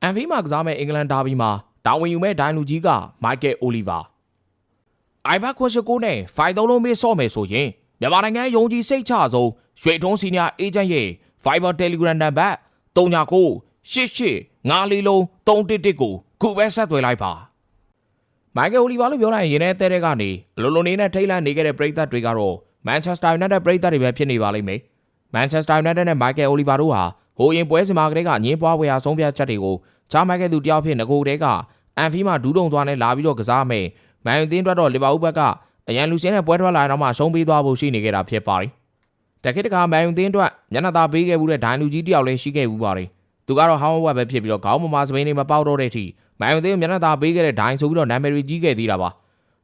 န်ဖီမှာကစားမဲ့အင်္ဂလန်ဒါဘီမှာတာဝန်ယူမဲ့ဒိုင်လူကြီးကမိုက်ကယ်အိုလီဗာအိုင်ဘတ်ခွန်ရှိကိုနဲ့ဖိုင်သုံးလုံးမေးဆော့မယ်ဆိုရင်မြန်မာနိုင်ငံယုံကြည်စိတ်ချဆုံးရွှေထုံးစီနီယာအေဂျင့်ရဲ့ Viber Telegram နံပါတ်3998894031ကိုခုပဲဆက်သွယ်လိုက်ပါမိုက်ကယ်အိုလီဗာလို့ပြောလိုက်ရင်ရင်ထဲတဲ့ကနေအလိုလိုနေနဲ့ထိတ်လန့်နေခဲ့တဲ့ပရိသတ်တွေကတော့မန်ချက်စတာယူနိုက်တက်ပရိသတ်တွေပဲဖြစ်နေပါလိမ့်မယ်မန်ချက်စတာယူနိုက်တက်နဲ့မိုက်ကယ်အိုလီဗာတို့ဟာဟိုရင်ပွဲစဉ်မှာကတည်းကညင်းပွားဝယ်ရာဆုံးဖြတ်ချက်တွေကိုချားမိုက်ကယ်သူတယောက်ဖြစ်ငကိုတဲကအန်ဖီမှာဒူးတုံသွားနဲ့လာပြီးတော့ကစားမယ်မန်ယူတင်းအတွက်တော့လီဗာပူးဘက်ကအရန်လူစင်းနဲ့ပွဲထွက်လာတော့မှရှုံးပေးသွားဖို့ရှိနေခဲ့တာဖြစ်ပါတယ်တခိတကမန်ယူတင်းအတွက်ညနေသားပေးခဲ့မှုတဲ့ဒိုင်လူကြီးတယောက်လည်းရှိခဲ့ဘူးပါတယ်သူကတော့ဟောင်းဝက်ပဲဖြစ်ပြီးတော့ခေါင်းပေါ်မှာစပိန်နေမပေါက်တော့တဲ့အထိမန်ယူတင်းမျက်နှာသာပေးခဲ့တဲ့ဒိုင်ဆိုပြီးတော့နာမည်ကြီးခဲ့သေးတာပါ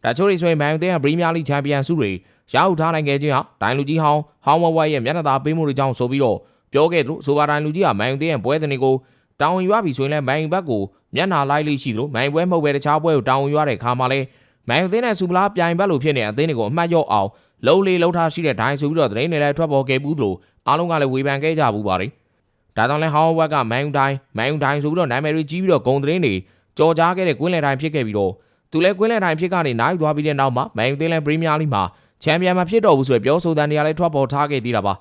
ဒါချို့တွေဆိုရင်မန်ယူတင်းကပရီးမီးယားလိချန်ပီယံဆုတွေရယူထားနိုင်ခဲ့ခြင်းဟာဒိုင်လူကြီးဟောင်းဝက်ရဲ့မျက်နှာသာပေးမှုတွေကြောင့်ဆိုပြီးတော့ပြောခဲ့သလိုဆိုပါဒိုင်လူကြီးကမန်ယူတင်းရဲ့ပွဲစဉ်တွေကိုတောင်းယူရပြီဆိုရင်လည်းမန်ယူဘက်ကိုမျက်နှာလိုက်လိရှိသလိုမန်ယူပွဲမဟုတ်ပဲတခြားပွဲကိုတောင်းယူရတဲ့ခါမှာလည်းမန်ယူတင်းနဲ့စူပလာပြိုင်ဘက်လိုဖြစ်နေတဲ့အသင်းတွေကိုအမှတ်ရော့အောင်လုံးလေးလုံးထားရှိတဲ့ဒိုင်ဆိုပြီးတော့သတင်းတွေလည်းထွက်ပေါ်ခဲ့ဘူးသလိုအားလုံးကလည်းဝေဖန်ခဲ့ကြဘူးပါတယ်ဒါကြောင့်လည်းဟောင်းဝက်ကမန်ယူဒိုင်ဆိုပြီးတော့နာမည်ကြီးပြီးတော့ဂုံသတင်းတွေကြော်ကြားခဲ့တဲ့ကွင်းလယ်တိုင်းဖြစ်ခဲ့ပြီးတော့သူလည်းကွင်းလယ်တိုင်းဖြစ်ကနေနိုင်သွားပြီးတဲ့နောက်မှာမန်ယူတင်းလည်းပရီးမီးယားလိမှာချန်ပီယံမဖြစ်တော့ဘူးဆိုပြီးပြောဆိုတဲ့နေရာလေးထွက်ပေါ်ထားခဲ့သေးတာပါ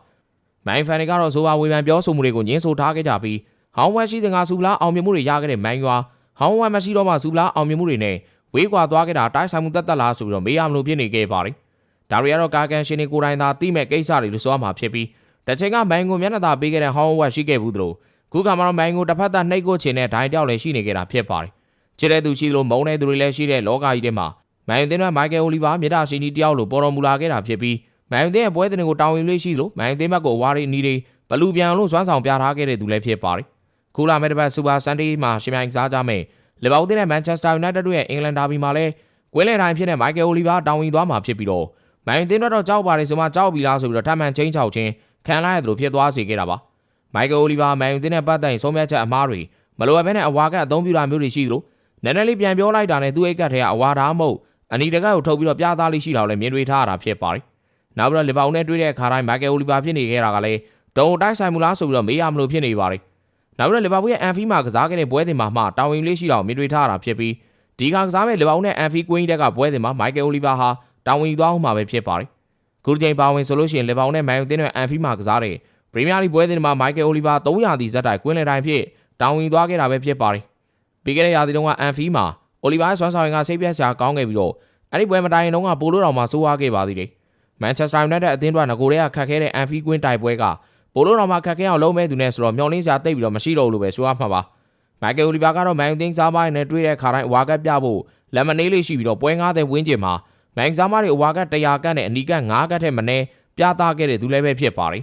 မန်ယူဖန်တွေကတော့ဆိုပါဝေဖန်ပြောဆိုမှုတွေကိုညှင်းဆိုထားခဲ့ကြပြီးဟောင်းဝက်ရှိစဉ်ကစူပလာအောင်မြင်မှုတွေရခဲ့တဲ့မန်ယူဟာဟောင်းဝက်မရှိတော့မှစူပလာအောင်မြင်မှုတွေနဲ့ဝေးကွာသွားခဲ့တာတိုက်ဆိုင်မှုတက်လာဆိုပြီးတော့မေးရမလို့ဖြစ်နေခဲ့ပါတယ်ဒါတွေကတော့ကာကန်ရှင်တွေကိုယ်တိုင်သာသိမဲ့ကိစ္စတွေလို့ဆိုရမှာဖြစ်ပြီးတစ်ချိန်ကမန်ယူမျက်နှာသာပေးခဲ့တဲ့ဟောင်းဝက်ရှိခဲ့ဘူးသလိုခုကမှတော့မန်ယူတစ်ဖက်သားနှိပ်ကိုချင်တဲ့ဒိုင်တယောက်လည်းရှိနေခဲ့တာဖြစ်ပါတယ်ချစ်တဲ့သူရှိသလိုမုန်းတဲ့သူတွေလည်းရှိတဲ့လောကကြီးထဲမှာမန်ယူတင်းနဲ့မိုက်ကယ်အိုလီဗာမြေတာရှင်ကြီးတယောက်လိုပေါ်တော်မူလာခဲ့တာဖြစ်ပြီးမန်ယူတင်းရဲ့ပွဲစဉ်ကိုတောင်းယူလို့ရှိလို့မန်ယူတင်းဘက်ကိုဝါရီနီတွေဘလူပြန်လို့စွမ်းဆောင်ပြထားခဲ့တဲ့သူလည်းဖြစ်ပါတယ်ခုလာမဲ့တစ်ပတ်စူပါဆန်ဒေးမှာရှင်မြိုင်ကစားကြမယ်လီဗာပူးတင်းနဲ့မန်ချက်စတာယူနိုက်တက်တို့ရဲ့အင်္ဂလန်ဒါဘီမှာလည်းကွင်းလယ်တိုင်းဖြစ်တဲ့မိုက်ကယ်အိုလီဗာတောင်းယူသွားမှာဖြစ်ပြီးတော့မန်ယူတင်းတော့ကြောက်ပါတယ်ဆိုမှကြောက်ပြီလားဆိုပြီးတော့ထပ်မံချင်းချောက်ချင်းခံလိုက်ရသလိုဖြစ်သွားစေခဲ့တာပါမိုက်ကယ်အိုလီဗာမန်ယူတင်းနဲ့ပတ်သက်ဆုံးဖြတ်ချက်အမှားတွေမလိုအပ်ဘဲနဲ့အဝါကအသုံးပြုတာမျိုးတွေရှိသလိုနည်းနည်းလေးပြန်ပြောလိုက်တာနဲ့သူ့အိတ်ကထဲကအဝါဓာတ်မဟုတ်အနီတကတ်ကိုထုတ်ပြီးတော့ပြသလေးရှိတာကိုလည်းမြင်တွေ့ထားရတာဖြစ်ပါတယ်နောက်ပြီးတော့လီဗာပူးနဲ့တွေ့တဲ့အခါတိုင်းမိုက်ကယ်အိုလီဗာဖြစ်နေခဲ့တာကလည်းတုံတိုက်ဆိုင်မှုလားဆိုပြီးတော့မေးရမလို့ဖြစ်နေပါတယ်နောက်ပြီးတော့လီဗာပူးရဲ့အန်ဖီမှာကစားခဲ့တဲ့ပွဲစဉ်မှာမှတာဝန်လေးရှိတာကိုမြင်တွေ့ထားရတာဖြစ်ပြီးဒီကစားမဲ့လီဗာပူးနဲ့အန်ဖီကွင်းတက်ကပွဲစဉ်မှာမိုက်ကယ်အိုလီဗာဟာတာဝန်ယူသွားအောင်မှာပဲဖြစ်ပါတယ်ခုချိန်ပါဝင်ဆိုလို့ရှိရင်လီဗာပူးနဲ့မန်ယူတင်းနဲ့အန်ဖီမှာကစားတဲ့ပရီးမီးယားလိပွဲစဉ်မှာမိုက်ကယ်အိုလီဗာ300တီဇက်တိုင်ကွင်းလယ်တိုင်းဖြစ်တာဝန်ယူသွားခဲ့တာပဲဖြစ်ပါတယ်ပြီးခဲ့တဲ့ရာသီတုန်းကအန်ဖီမှာအိုလီဗာရဲ့စွမ်းဆောင်ရင်ကစိတ်ပြက်စရာကောင်းခဲ့ပြီးတော့အဲ့ဒီပွဲမတိုင်ရင်တော့ပိုလိုတော်မှာစိုးဝါးခဲ့ပါသေးတယ်မန်ချက်စတာယူနိုက်တက်အသင်းတို့ကငကိုတွေကခတ်ခဲတဲ့အန်ဖီကွင်းတိုက်ပွဲကပိုလိုတော်မှာခတ်ခဲအောင်လုံးမဲ့သူနဲ့ဆိုတော့မျောလင်းစရာတိတ်ပြီးတော့မရှိတော့ဘူးလို့ပဲဆိုရမှာပါမိုက်ကယ်အိုလီဗာကတော့မန်ယူတင်းစားပိုင်းနဲ့တွေ့တဲ့ခါတိုင်းအဝါကတ်ပြဖို့လက်မနေလေးရှိပြီးတော့ပွဲ90ဝန်းကျင်မှာမန်ယူစားမတွေအဝါကတ်100ကတ်နဲ့အနီးကတ်9ကတ်ထက်မနည်းပြသခဲ့တဲ့သူလည်းပဲဖြစ်ပါတယ်